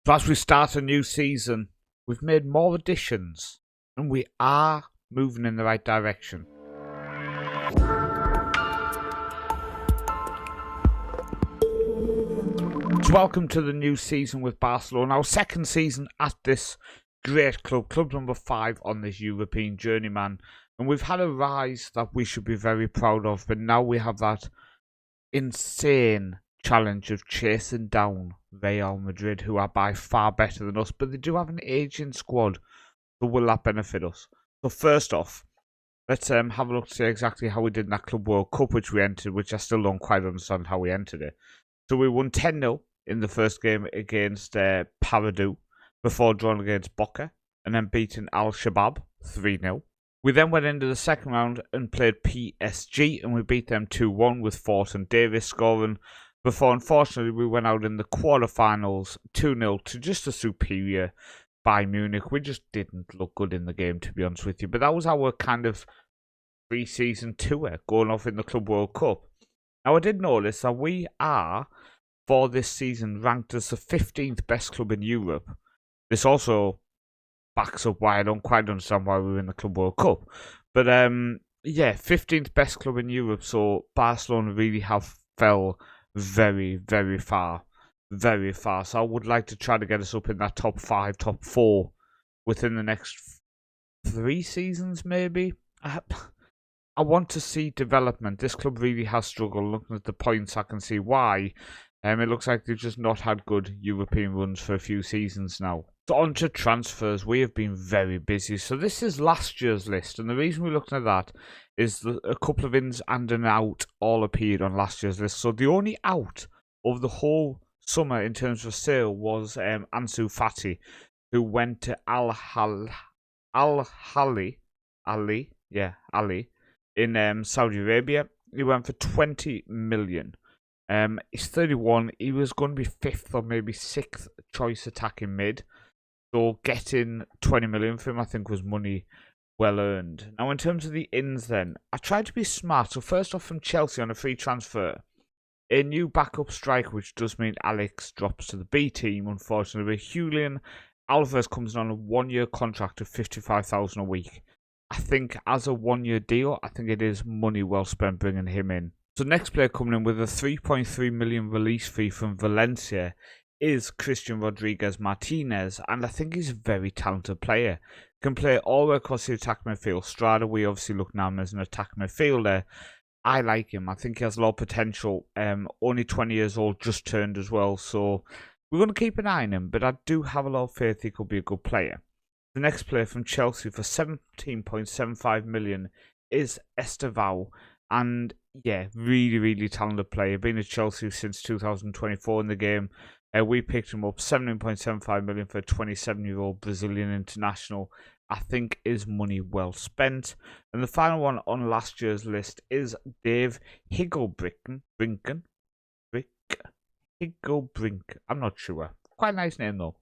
So as we start a new season, we've made more additions and we are moving in the right direction. So welcome to the new season with Barcelona, our second season at this great club, club number 5 on this European journeyman. And we've had a rise that we should be very proud of, but now we have that insane challenge of chasing down Real Madrid, who are by far better than us, but they do have an aging squad. So will that benefit us? So first off, let's have a look to see exactly how we did in that Club World Cup, which we entered, which I still don't quite understand how we entered it. So we won 10-0 in the first game against Paradu, before drawing against Boca, and then beating Al-Shabaab 3-0. We then went into the second round and played PSG, and we beat them 2-1 with Fortin Davis scoring, before unfortunately we went out in the quarterfinals 2-0 to just a superior Bayern Munich. We just didn't look good in the game, to be honest with you, but that was our kind of pre-season tour, going off in the Club World Cup. Now I did notice that we are, for this season, ranked as the 15th best club in Europe. This also backs up why I don't quite understand why we were in the Club World Cup. But yeah, 15th best club in Europe, so Barcelona really have fell very, very far. Very far. So I would like to try to get us up in that top 5, top 4 within the next 3 seasons, maybe. I want to see development. This club really has struggled. Looking at the points, I can see why. It looks like they've just not had good European runs for a few seasons now. So on to transfers. We have been very busy. So this is last year's list. And the reason we're looking at that is that a couple of ins and an out all appeared on last year's list. So the only out of the whole summer in terms of sale was Ansu Fati, who went to Ali in Saudi Arabia. He went for 20 million. He's 31. He was going to be 5th or maybe 6th choice attacking mid. So getting 20 million for him, I think, was money well earned. Now, in terms of the ins then, I tried to be smart. So first off, from Chelsea on a free transfer, a new backup striker, which does mean Alex drops to the B team, unfortunately. Julian Alvarez comes on a 1-year contract of 55,000 a week. I think as a 1-year deal, I think it is money well spent bringing him in. So next player coming in with a 3.3 million release fee from Valencia is Christian Rodriguez Martinez, and I think he's a very talented player. Can play all the way across the attack midfield. Strada, we obviously look now as an attack midfielder. I like him. I think he has a lot of potential. Only 20 years old, just turned as well, so we're going to keep an eye on him, but I do have a lot of faith he could be a good player. The next player from Chelsea for 17.75 million is Estevao. And yeah, really, really talented player. Been at Chelsea since 2024 in the game. We picked him up 17.75 million for a 27-year-old Brazilian international. I think is money well spent. And the final one on last year's list is Dave Higglebrinken. I'm not sure. Quite a nice name though.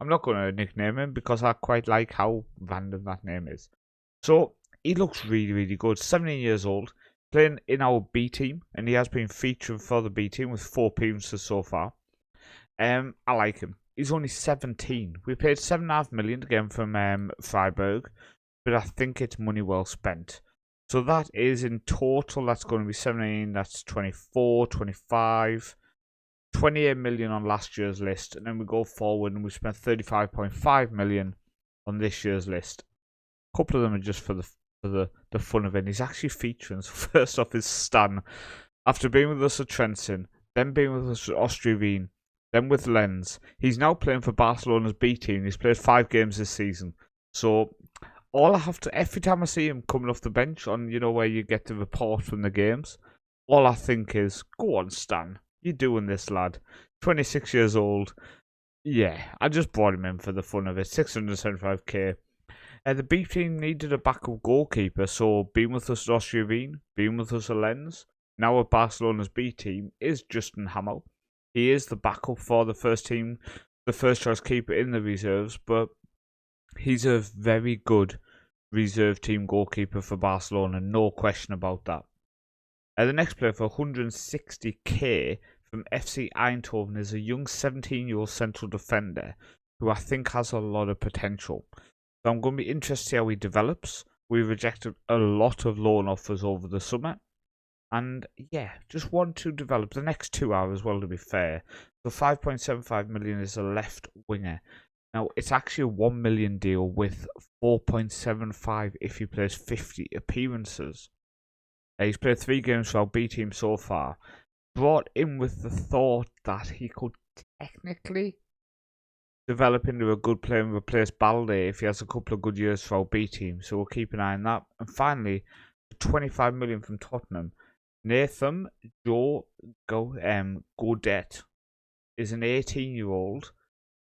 I'm not going to nickname him because I quite like how random that name is. So he looks really, really good. 17 years old. Playing in our B team, and he has been featured for the B team with 4 appearances so far. I like him. He's only 17. We paid 7.5 million to get him from Freiburg, but I think it's money well spent. So that is in total, that's going to be 17, that's 24, 25, 28 million on last year's list, and then we go forward and we spent 35.5 million on this year's list. A couple of them are just for the fun of it. He's actually featuring. So first off is Stan. After being with us at Trenton, then being with us at Austria Wien, then with Lens, he's now playing for Barcelona's B team. He's played 5 games this season. So all I have to, every time I see him coming off the bench on, you know, where you get the report from the games, all I think is, go on Stan, you're doing this, lad. 26 years old. Yeah, I just brought him in for the fun of it. 675k. The B team needed a backup goalkeeper, so being with us at Austria Wien, being with us at Lens, now at Barcelona's B team, is Justin Hamel. He is the backup for the first team, the first choice keeper in the reserves, but he's a very good reserve team goalkeeper for Barcelona, no question about that. The next player for 160k from FC Eindhoven is a young 17-year-old central defender who I think has a lot of potential. So I'm going to be interested to see how he develops. We rejected a lot of loan offers over the summer. And yeah, just want to develop. The next 2 hours, well, to be fair. So 5.75 million is a left winger. Now, it's actually a 1 million deal with 4.75 if he plays 50 appearances. He's played 3 games for our B team so far. Brought in with the thought that he could technically develop into a good player and replace Balde if he has a couple of good years for our B team. So we'll keep an eye on that. And finally, 25 million from Tottenham. Nathan Godet is an 18-year-old.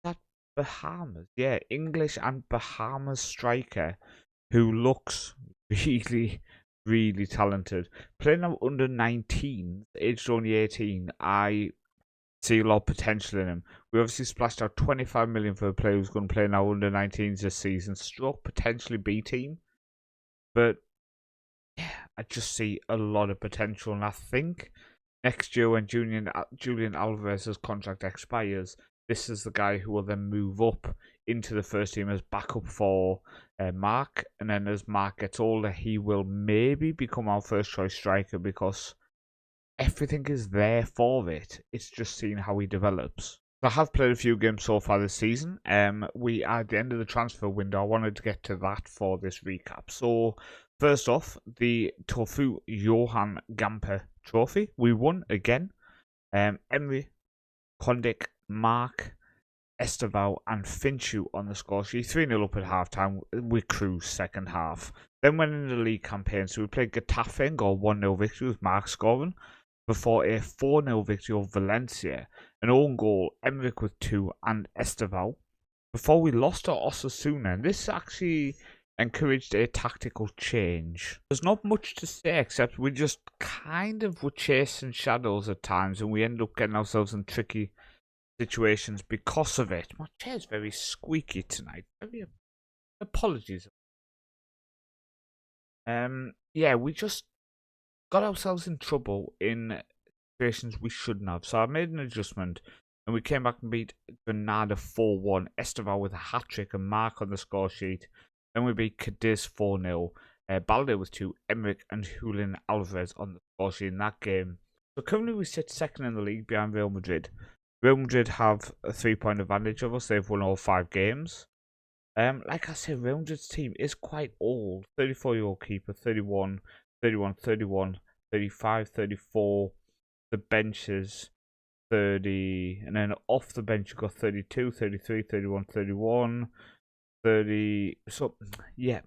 That Bahamas, yeah, English and Bahamas striker who looks really, really talented. Playing now under 19, aged only 18, I see a lot of potential in him. We obviously splashed out 25 million for a player who's going to play now under 19s this season, stroke potentially B team, but yeah, I just see a lot of potential, and I think next year when Julian Alvarez's contract expires, this is the guy who will then move up into the first team as backup for Mark, and then as Mark gets older, he will maybe become our first choice striker because everything is there for it. It's just seeing how he develops. I have played a few games so far this season. We are at the end of the transfer window. I wanted to get to that for this recap. So first off, the Tofu Johan Gamper Trophy. We won again. Emery, Kondik, Mark, Estevao and Finchu on the score sheet. 3-0 up at half-time. We cruised second half. Then went into the league campaign. So we played Getafe and got 1-0 victory with Mark scoring before a 4-0 victory over Valencia. An own goal, Emmerich with 2 and Estevao. Before we lost to Osasuna. And this actually encouraged a tactical change. There's not much to say except we just kind of were chasing shadows at times and we ended up getting ourselves in tricky situations because of it. My chair's very squeaky tonight. Apologies. Yeah, we just got ourselves in trouble in situations we shouldn't have. So I made an adjustment and we came back and beat Granada 4-1. Estevao with a hat-trick and Mark on the score sheet. Then we beat Cadiz 4-0. Balde with 2, Emmerich and Julian Alvarez on the score sheet in that game. So currently we sit second in the league behind Real Madrid. Real Madrid have a 3-point advantage of us. They've won all 5 games. Like I said, Real Madrid's team is quite old. 34-year-old keeper, 31, 31, 31, 35, 34. The benches, 30. And then off the bench, you've got 32, 33, 31, 31, 30. So, yeah.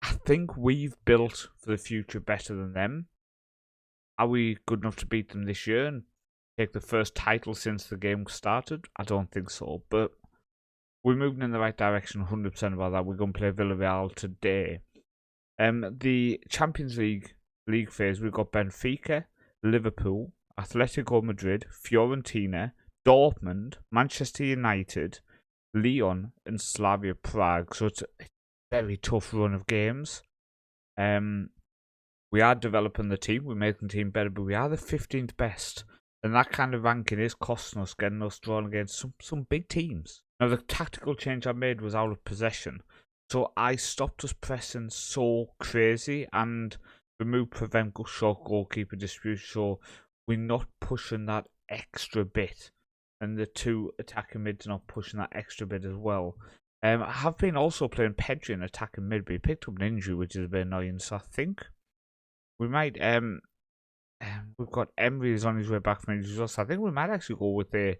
I think we've built for the future better than them. Are we good enough to beat them this year and take the first title since the game started? I don't think so, but we're moving in the right direction, 100% about that. We're going to play Villarreal today. The Champions League phase, we've got Benfica, Liverpool, Atletico Madrid, Fiorentina, Dortmund, Manchester United, Lyon, and Slavia Prague. So it's a very tough run of games. We are developing the team. We're making the team better, but we are the 15th best. And that kind of ranking is costing us, getting us drawn against some big teams. Now, the tactical change I made was out of possession. So I stopped us pressing so crazy and removed prevent short goalkeeper disputes. So we're not pushing that extra bit. And the 2 attacking mids are not pushing that extra bit as well. I have been also playing Pedri in attacking mid, but he picked up an injury, which is a bit annoying. So I think we might... we've got Emery is on his way back from injury. So I think we might actually go with a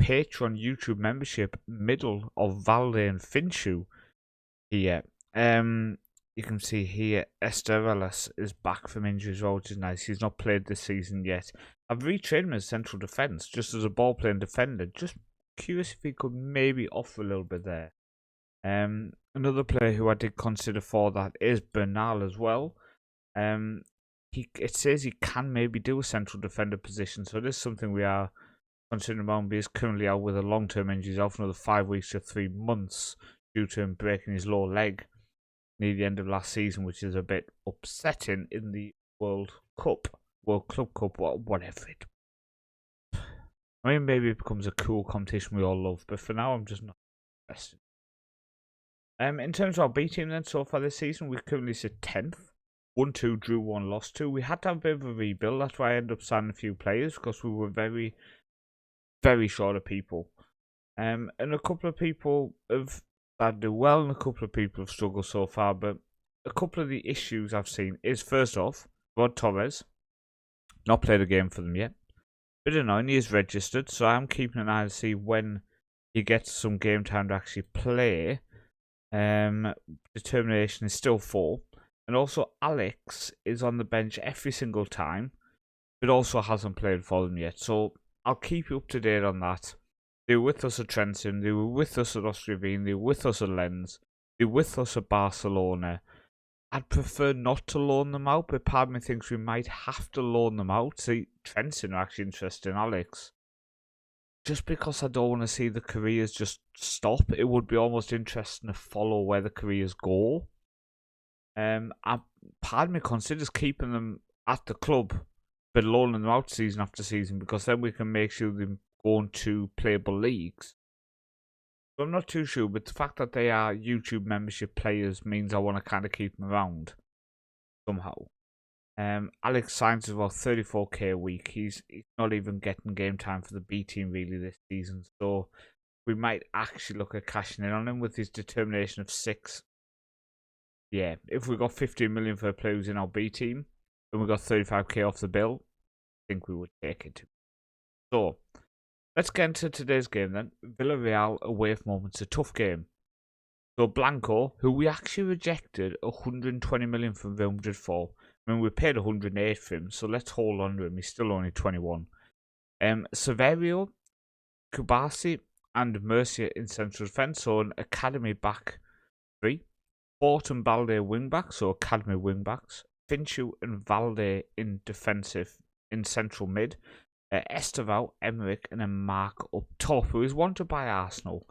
Patreon YouTube membership middle of Valde and Finchu here. You can see here Estevelas is back from injury as well, which is nice. He's not played this season yet. I've retrained him as central defence, just as a ball playing defender. Just curious if he could maybe offer a little bit there. Another player who I did consider for that is Bernal as well. It says he can maybe do a central defender position, so it is something we are considering about. He is currently out with a long-term injury. He's out for another 5 weeks to 3 months due to him breaking his lower leg near the end of last season, which is a bit upsetting in the World Club Cup, whatever it I mean, maybe it becomes a cool competition we all love, but for now, I'm just not interested. In terms of our B team, then so far this season, we currently sit 10th. 1-2, drew 1, lost 2. We had to have a bit of a rebuild. That's why I ended up signing a few players because we were very, very short of people. And a couple of people have do well, and a couple of people have struggled so far. But a couple of the issues I've seen is first off, Rod Torres not played a game for them yet. Bit annoying. He is registered, so I'm keeping an eye to see when he gets some game time to actually play. Determination is still 4. And also Alex is on the bench every single time, but also hasn't played for them yet. So I'll keep you up to date on that. They were with us at Trenton, they were with us at Australian, they were with us at Lens, they were with us at Barcelona. I'd prefer not to loan them out, but part of me thinks we might have to loan them out. See, Trenton are actually interested in Alex. Just because I don't want to see the careers just stop, it would be almost interesting to follow where the careers go. Part of me considers keeping them at the club, but loaning them out season after season, because then we can make sure they're going to playable leagues. So I'm not too sure, but the fact that they are YouTube membership players means I want to kind of keep them around somehow. Alex signs is about 34k a week. He's not even getting game time for the B team really this season, so we might actually look at cashing in on him with his determination of 6. Yeah, if we got 15 million for players in our B team and we got 35k off the bill, I think we would take it. So let's get into today's game then. Villarreal away from home. It's a tough game. So Blanco, who we actually rejected 120 million from Real Madrid for. I mean, we paid 108 for him, so let's hold on to him. He's still only 21. Severio, Kubasi, and Murcia in central defence, so an academy back 3. Fort and Balde wing backs, so academy wing backs. Finchu and Valde in defensive, in central mid. Estevao, Emmerich, and then Mark up top, who is wanted by Arsenal.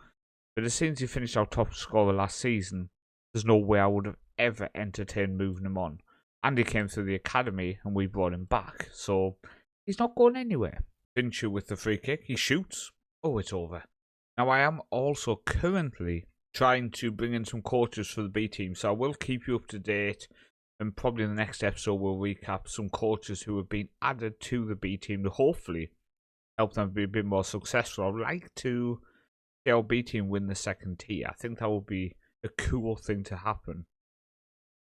But as soon as he finished our top scorer last season, there's no way I would have ever entertained moving him on. And he came through the academy and we brought him back. So he's not going anywhere. Finchu with the free kick. He shoots. Oh, it's over. Now I am also currently trying to bring in some coaches for the B team. So I will keep you up to date. And probably in the next episode we'll recap some coaches who have been added to the B team to hopefully help them be a bit more successful. I'd like to see our B team win the second tier. I think that would be a cool thing to happen.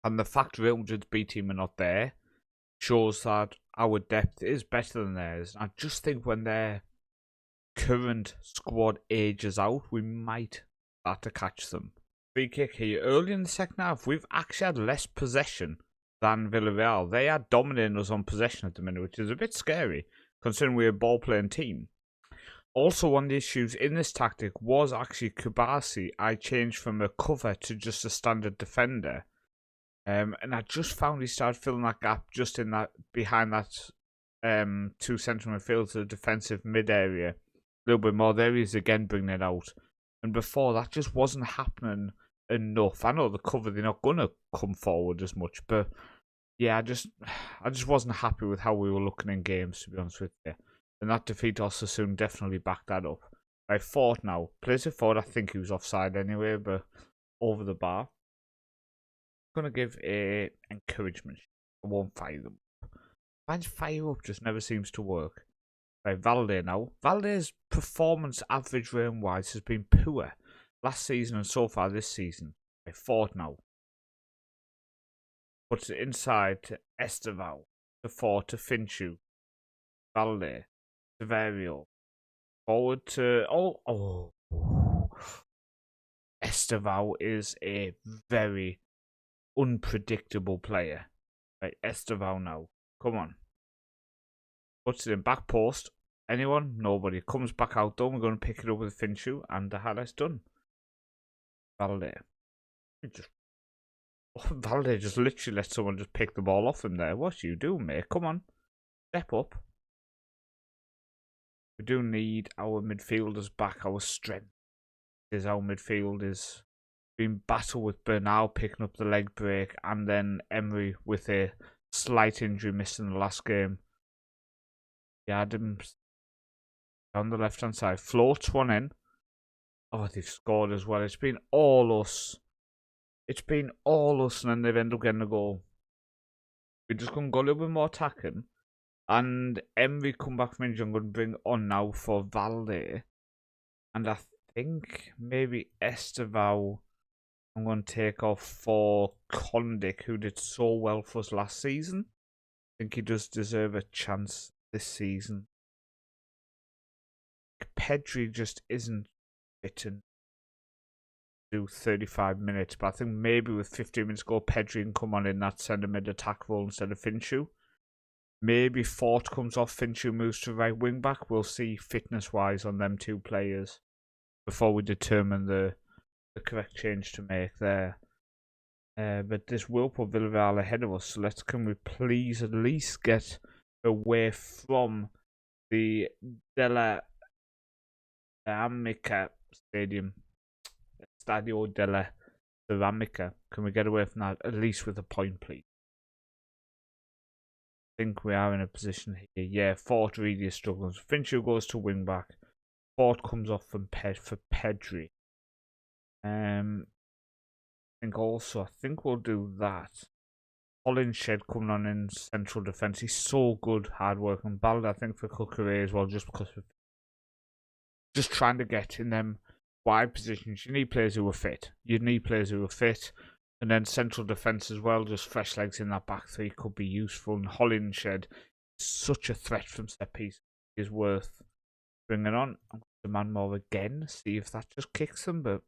And the fact Real Madrid's B team are not there shows that our depth is better than theirs. I just think when their current squad ages out, we might start to catch them. Free kick here. Early in the second half, we've actually had less possession than Villarreal. They are dominating us on possession at the minute, which is a bit scary, considering we're a ball-playing team. Also, one of the issues in this tactic was actually Kubasi. I changed from a cover to just a standard defender. And I just found he started filling that gap just in that behind that 2 central midfield to the defensive mid area. A little bit more. There he is again bringing it out. And before that just wasn't happening enough. I know the cover, they're not gonna come forward as much, but yeah, I just wasn't happy with how we were looking in games, to be honest with you. And that defeat also soon definitely backed that up. I thought now, plays it forward, I think he was offside anyway, but over the bar. I'm gonna give a encouragement. I won't fire them up. Mine's fire up just never seems to work. Right, Valde now. Valde's performance average rating wise has been poor last season and so far this season. Right, Ford now. Puts it inside to Estevao, to Ford, to Finchu, Valde, to Vario. Forward to Estevao is a very unpredictable player. Right, Estevao now. Come on. Puts it in back post. Anyone? Nobody. Comes back out though. We're going to pick it up with Finchu and the highlight's done. Valde. Valde just literally let someone just pick the ball off him there. What you doing, mate? Come on. Step up. We do need our midfielders back. Our strength is our midfield is being battled with Bernal picking up the leg break and then Emery with a slight injury missing the last game. Yeah, on the left hand side. Floats one in. Oh, they've scored as well. It's been all us. It's been all us, and then they've ended up getting a goal. We just couldn't go a little bit more attacking. And Emery come back from injury. I'm going to bring on now for Valde. And I think maybe Estevao I'm going to take off for Kondik, who did so well for us last season. I think he does deserve a chance this season. Pedri just isn't fit to do 35 minutes, but I think maybe with 15 minutes ago, Pedri can come on in that centre mid attack role instead of Finchu. Maybe Fort comes off, Finchu moves to right wing back. We'll see fitness wise on them two players before we determine the correct change to make there. But this will put Villarreal ahead of us, so can we please at least get away from the Della Ceramica Stadium, Stadio della Ceramica. Can we get away from that at least with a point, please? I think we are in a position here. Yeah, Fort really is struggling. Finchu goes to wing back. Fort comes off for Pedri. I think we'll do that. Hollinshed coming on in central defence. He's so good, hard work. And Balde, I think, for Cucurella as well, just because of just trying to get in them wide positions. You need players who are fit. And then central defence as well, just fresh legs in that back three could be useful. And Hollinshed is such a threat from set piece. Is worth bringing on. I'm going to demand more again, see if that just kicks them, but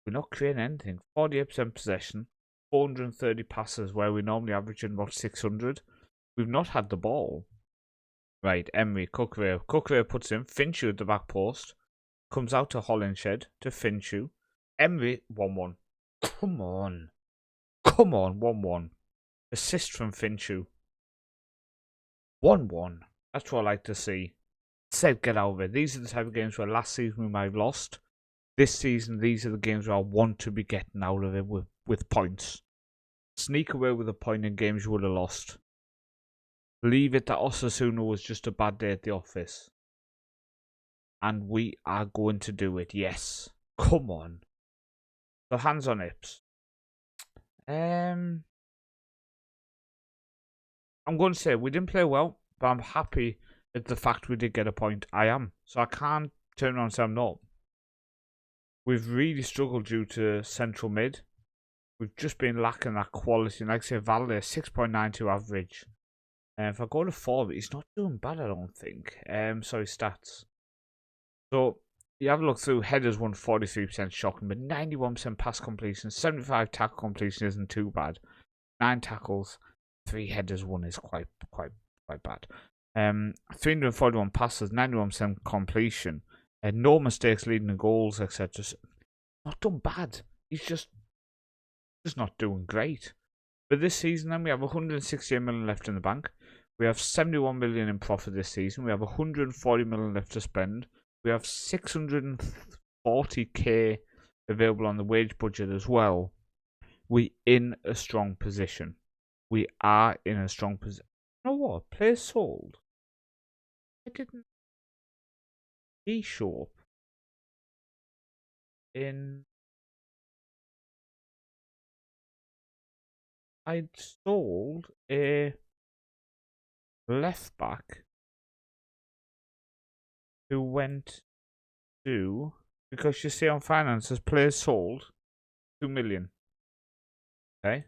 we're not creating anything. 48% possession, 430 passes where we normally average in about 600. We've not had the ball. Right, Emery, Cucurella puts in, Finchu at the back post, comes out to Hollinshed, to Finchu. Emery, 1-1. Come on, 1-1. Assist from Finchu. 1-1. That's what I like to see. Said get out of it. These are the type of games where last season we might have lost. This season, these are the games where I want to be getting out of it with points. Sneak away with a point in games you would have lost. Leave it that Osasuna was just a bad day at the office. And we are going to do it, yes. Come on. So hands on hips. I'm going to say we didn't play well, but I'm happy at the fact we did get a point. I am. So I can't turn around and say I'm not. We've really struggled due to central mid. We've just been lacking that quality. And like I say, Valde, 6.92 average. And if I go to 4, he's not doing bad, I don't think. Sorry, stats. So, you have a look through. Headers won 43%, shocking. But 91% pass completion. 75 tackle completion isn't too bad. 9 tackles. 3 headers won is quite bad. 341 passes. 91% completion. No mistakes leading to goals, etc. Not done bad. He's just not doing great. But this season, then we have 168 million left in the bank. We have 71 million in profit this season. We have 140 million left to spend. We have 640k available on the wage budget as well. We in a strong position. We are in a strong position. You know what? Players sold. I didn't. He show up in. I'd sold a left back who went to, because you see on finances, players sold 2 million. Okay.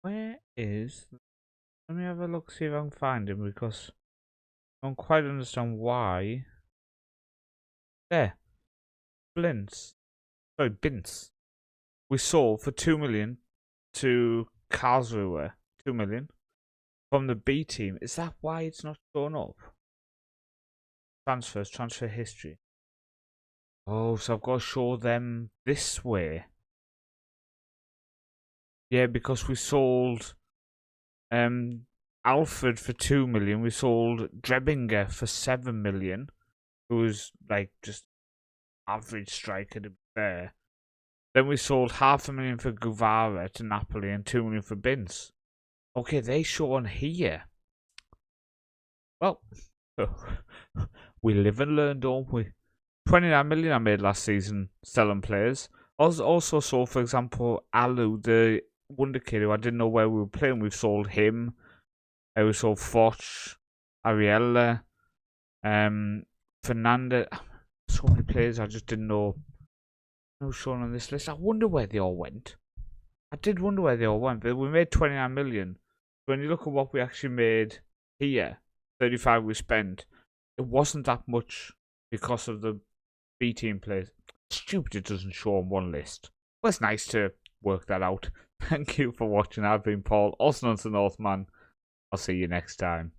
Where is? Let me have a look, see if I can find him, because I don't quite understand why. There. Blints. Sorry, Bints. We sold for 2 million to Karlsruhe. 2 million. From the B team. Is that why it's not showing up? Transfers, transfer history. Oh, so I've got to show them this way. Yeah, because we sold Alfred for 2 million. We sold Drebinger for 7 million. Who was like just average striker to be fair. Then we sold 500,000 for Guevara to Napoli and 2 million for Binz. Okay, they show on here. Well, We live and learn, don't we? 29 million I made last season selling players. Also sold, for example, Alu, the wonder kid who I didn't know where we were playing. We've sold him. We sold Foch, Ariella, Fernandez. So many players I just didn't know. No shown on this list. I wonder where they all went. I did wonder where they all went, but we made 29 million. When you look at what we actually made here, 35 we spent, it wasn't that much because of the B team players. Stupid it doesn't show on one list. Well, it's nice to work that out. Thank you for watching. I've been Paul, also known as the Northman. I'll see you next time.